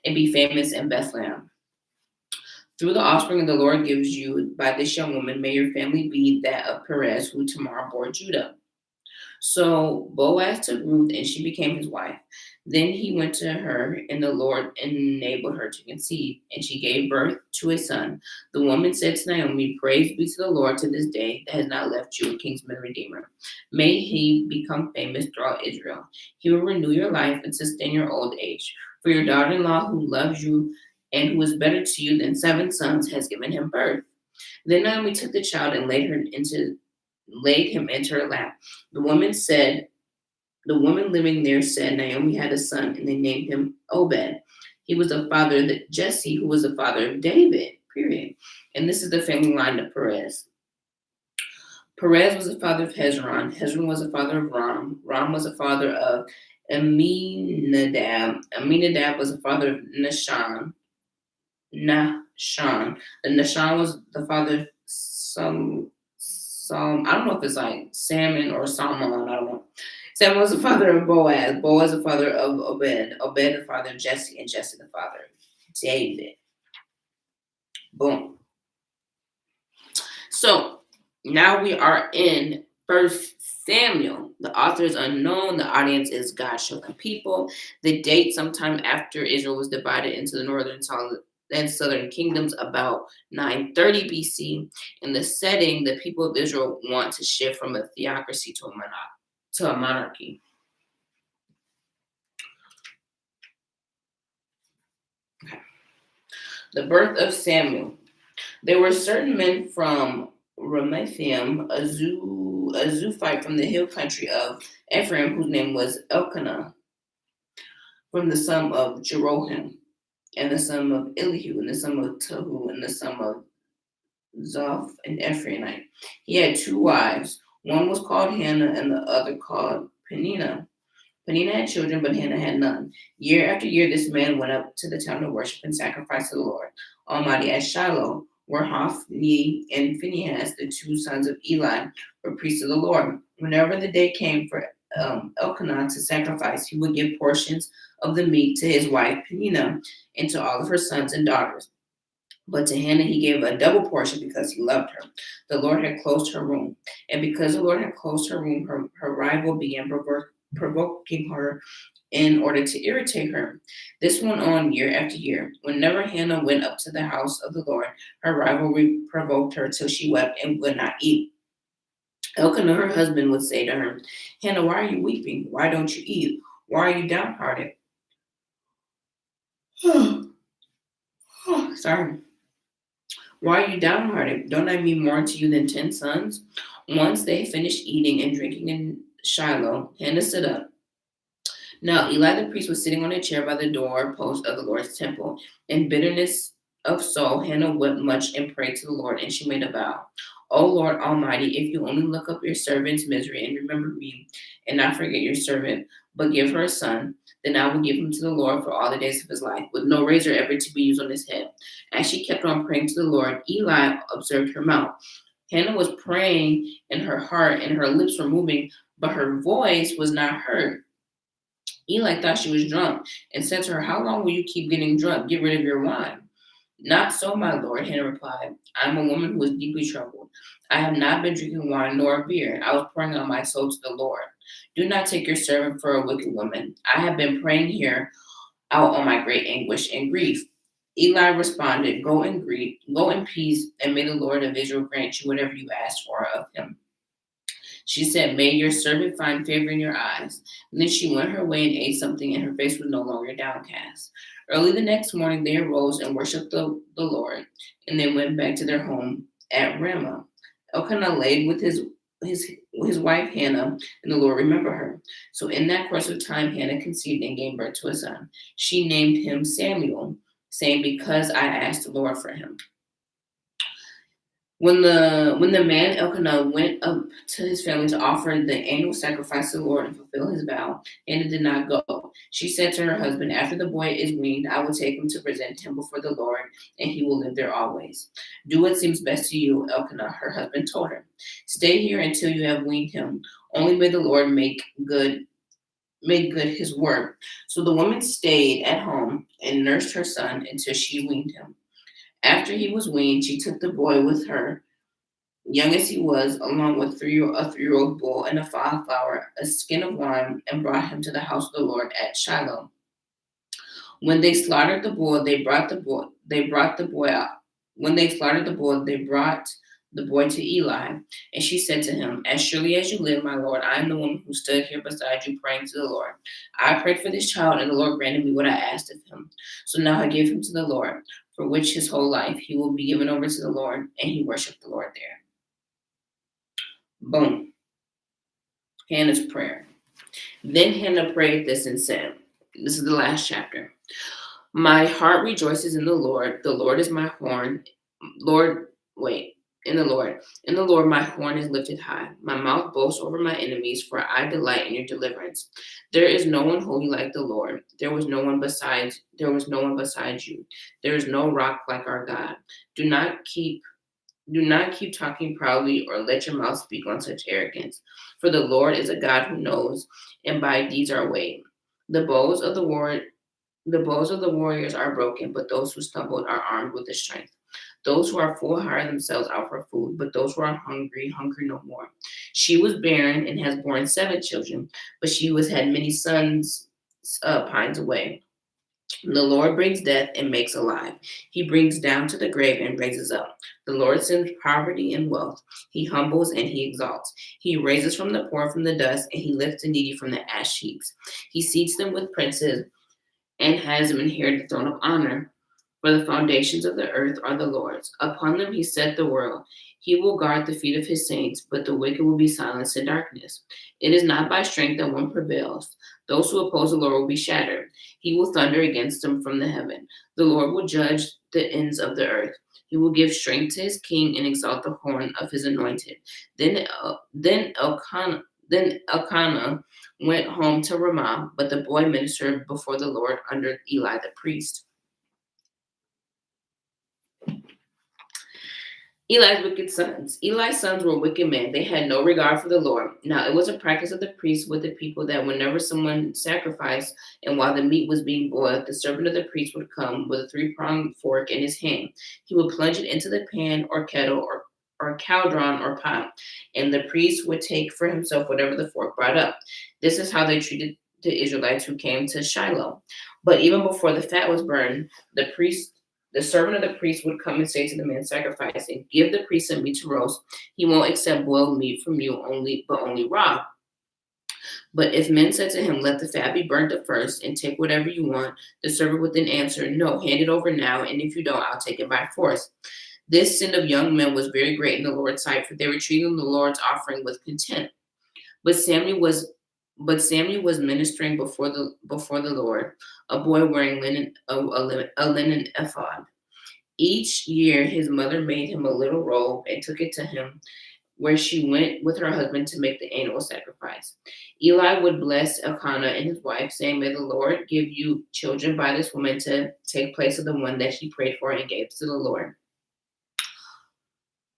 and be famous in Bethlehem. Through the offspring the Lord gives you by this young woman, may your family be that of Perez, who tomorrow bore Judah." So Boaz took Ruth, and she became his wife. Then he went to her, and the Lord enabled her to conceive, and she gave birth to a son. The woman said to Naomi, "Praise be to the Lord to this day that has not left you a kinsman redeemer. May he become famous throughout Israel. He will renew your life and sustain your old age. For your daughter-in-law, who loves you and who is better to you than 7 sons, has given him birth." Then Naomi took the child and laid him into her lap. The woman living there said, "Naomi had a son, and they named him Obed. He was the father of Jesse, who was the father of David." Period. And this is the family line of Perez. Perez was the father of Hezron. Hezron was the father of Ram. Ram was the father of Aminadab. Aminadab was the father of Nahshon. And Nahshon was the father of some I don't know if it's like Salmon or Salmon, I don't know. Salmon was the father of Boaz. Boaz the father of Obed. Obed the father of Jesse, and Jesse the father of David. Boom. So now we are in 1 Samuel. The author is unknown. The audience is God's chosen people. The date sometime after Israel was divided into the northern and southern kingdoms, about 930 BC. In the setting, the people of Israel want to shift from a theocracy to a monarchy. Okay. The birth of Samuel. There were certain men from Ramathaim, a Zophite from the hill country of Ephraim, whose name was Elkanah, from the son of Jeroham, and the son of Elihu, and the son of Tohu, and the son of Zoph, an Ephraimite. He had 2 wives. One was called Hannah, and the other called Peninnah. Peninnah had children, but Hannah had none. Year after year, this man went up to the town to worship and sacrifice to the Lord Almighty at Shiloh, where Hophni and Phinehas, the 2 sons of Eli, were priests of the Lord. Whenever the day came for Elkanah to sacrifice, he would give portions of the meat to his wife Peninnah and to all of her sons and daughters. But to Hannah he gave a double portion because he loved her. The Lord had closed her womb. And because the Lord had closed her womb, her rival began provoking her in order to irritate her. This went on year after year. Whenever Hannah went up to the house of the Lord, her rival provoked her till she wept and would not eat. Elkanah, her husband, would say to her, Hannah, why are you weeping? Why don't you eat? Why are you downhearted? Sorry. Why are you downhearted? Don't I mean more to you than 10 sons? Once they finished eating and drinking in Shiloh, Hannah stood up. Now Eli the priest was sitting on a chair by the door post of the Lord's temple. In bitterness of soul, Hannah wept much and prayed to the Lord, and she made a vow. O Lord Almighty, if you only look up your servant's misery and remember me, and not forget your servant, but give her a son, then I will give him to the Lord for all the days of his life, with no razor ever to be used on his head. As she kept on praying to the Lord, Eli observed her mouth. Hannah was praying in her heart, and her lips were moving, but her voice was not heard. Eli thought she was drunk and said to her, How long will you keep getting drunk? Get rid of your wine. Not so, my lord, Hannah replied. I am a woman who is deeply troubled. I have not been drinking wine nor beer. I was pouring out my soul to the Lord. Do not take your servant for a wicked woman. I have been praying here out on my great anguish and grief. Eli responded, Go in peace, and may the Lord of Israel grant you whatever you ask for of him. She said, May your servant find favor in your eyes. And then she went her way and ate something, and her face was no longer downcast. Early the next morning, they arose and worshipped the Lord, and they went back to their home at Ramah. Elkanah laid with his wife Hannah, and the Lord remembered her. So in that course of time, Hannah conceived and gave birth to a son. She named him Samuel, saying, Because I asked the Lord for him. When the man Elkanah went up to his family to offer the annual sacrifice to the Lord and fulfill his vow, Hannah did not go. She said to her husband, After the boy is weaned, I will take him to present him before the Lord, and he will live there always. Do what seems best to you, Elkanah, her husband told her. Stay here until you have weaned him. Only may the Lord make good his word. So the woman stayed at home and nursed her son until she weaned him. After he was weaned, she took the boy with her, young as he was, along with a 3-year-old bull and a fine of flour, a skin of wine, and brought him to the house of the Lord at Shiloh. When they slaughtered the bull, they brought the boy out. When they slaughtered the bull, they brought the boy to Eli, and she said to him, As surely as you live, my Lord, I am the woman who stood here beside you praying to the Lord. I prayed for this child, and the Lord granted me what I asked of him. So now I give him to the Lord, for which his whole life he will be given over to the Lord, and he worshiped the Lord there. Boom. Hannah's prayer. Then Hannah prayed this and said, This is the last chapter. My heart rejoices in the Lord. The Lord is my horn. In the Lord. In the Lord, my horn is lifted high. My mouth boasts over my enemies, for I delight in your deliverance. There is no one holy like the Lord. There was no one beside you. There is no rock like our God. Do not keep talking proudly or let your mouth speak on such arrogance. For the Lord is a God who knows, and by deeds are weighed. The bows of the warriors are broken, but those who stumbled are armed with the strength. Those who are full hire themselves out for food, but those who are hungry no more. She was barren and has borne 7 children, but she who has had many sons pines away. The Lord brings death and makes alive. He brings down to the grave and raises up. The Lord sends poverty and wealth. He humbles and he exalts. He raises from the poor from the dust, and he lifts the needy from the ash heaps. He seats them with princes and has them inherit the throne of honor. For the foundations of the earth are the Lord's. Upon them he set the world. He will guard the feet of his saints, but the wicked will be silenced in darkness. It is not by strength that one prevails. Those who oppose the Lord will be shattered. He will thunder against them from the heaven. The Lord will judge the ends of the earth. He will give strength to his king and exalt the horn of his anointed. Then Elkanah went home to Ramah, but the boy ministered before the Lord under Eli the priest. Eli's wicked sons. Eli's sons were wicked men. They had no regard for the Lord. Now, it was a practice of the priests with the people that whenever someone sacrificed and while the meat was being boiled, the servant of the priest would come with a three-pronged fork in his hand. He would plunge it into the pan or kettle or cauldron or pot, and the priest would take for himself whatever the fork brought up. This is how they treated the Israelites who came to Shiloh. But even before the fat was burned, the servant of the priest would come and say to the man sacrificing, "Give the priest some meat to roast. He won't accept boiled meat from you but only raw." But if men said to him, "Let the fat be burnt up first, and take whatever you want," the servant would then answer, "No, hand it over now, and if you don't, I'll take it by force." This sin of young men was very great in the Lord's sight, for they were treating the Lord's offering with contempt. But Samuel was ministering before the Lord, a boy wearing a linen ephod. Each year his mother made him a little robe and took it to him where she went with her husband to make the annual sacrifice. Eli would bless Elkanah and his wife, saying, "May the Lord give you children by this woman to take place of the one that he prayed for and gave to the Lord."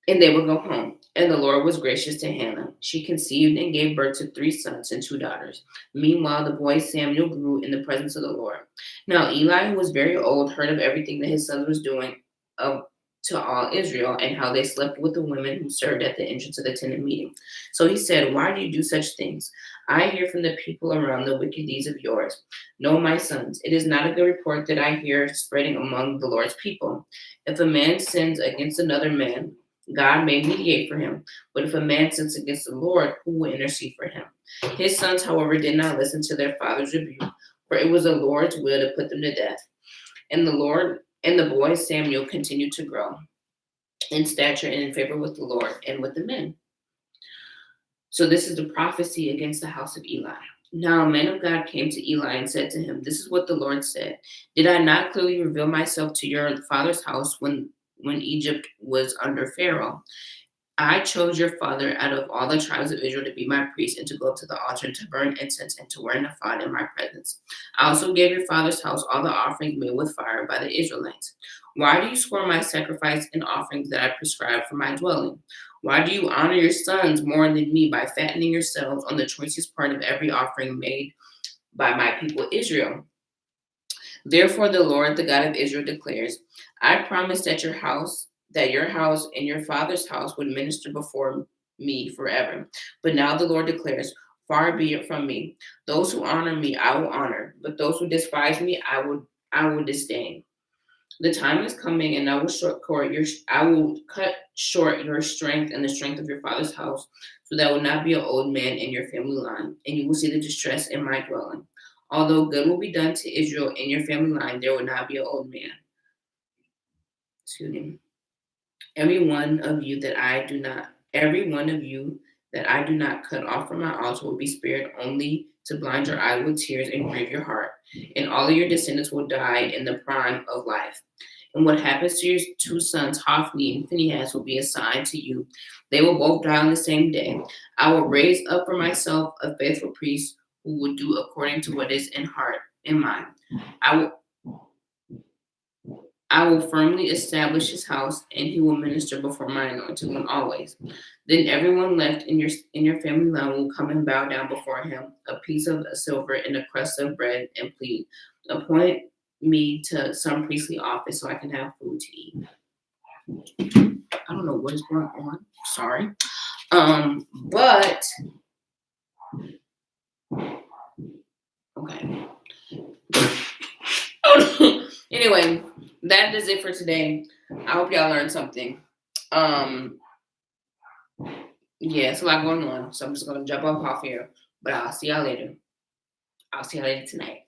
And they would go home. And the Lord was gracious to Hannah. She conceived and gave birth to 3 sons and 2 daughters. Meanwhile, the boy Samuel grew in the presence of the Lord. Now Eli, who was very old, heard of everything that his son was doing to all Israel and how they slept with the women who served at the entrance of the tent of meeting. So he said, "Why do you do such things? I hear from the people around the wicked deeds of yours. No, my sons, it is not a good report that I hear spreading among the Lord's people. If a man sins against another man, God may mediate for him. But if a man sins against the Lord, who will intercede for him?" His sons, however, did not listen to their father's rebuke, for it was the Lord's will to put them to death. And the boy Samuel continued to grow in stature and in favor with the Lord and with the men. So this is the prophecy against the house of Eli. Now a man of God came to Eli and said to him, "This is what the Lord said. Did I not clearly reveal myself to your father's house when Egypt was under Pharaoh? I chose your father out of all the tribes of Israel to be my priest and to go up to the altar and to burn incense and to wear an ephod in my presence. I also gave your father's house all the offerings made with fire by the Israelites. Why do you scorn my sacrifice and offerings that I prescribed for my dwelling? Why do you honor your sons more than me by fattening yourselves on the choicest part of every offering made by my people Israel? Therefore, the Lord, the God of Israel, declares, I promised that your house and your father's house would minister before me forever. But now the Lord declares, far be it from me. Those who honor me, I will honor, but those who despise me, I will disdain. The time is coming, and I will cut short your strength and the strength of your father's house, so that will not be an old man in your family line, and you will see the distress in my dwelling. Although good will be done to Israel in your family line, there will not be an old man. Excuse me. Every one of you that I do not cut off from my altar will be spared, only to blind your eye with tears and grieve your heart. And all of your descendants will die in the prime of life. And what happens to your 2 sons, Hophni and Phinehas, will be a sign to you. They will both die on the same day. I will raise up for myself a faithful priest who will do according to what is in heart and mind. I will firmly establish his house, and he will minister before my anointed one always. Then everyone left in your family line will come and bow down before him, a piece of silver and a crust of bread, and plead, appoint me to some priestly office so I can have food to eat. I don't know what is going on. Sorry. But okay. Anyway, that is it for today. I hope y'all learned something. Yeah, it's a lot going on, so I'm just gonna jump off here. But I'll see y'all later. I'll see y'all later tonight.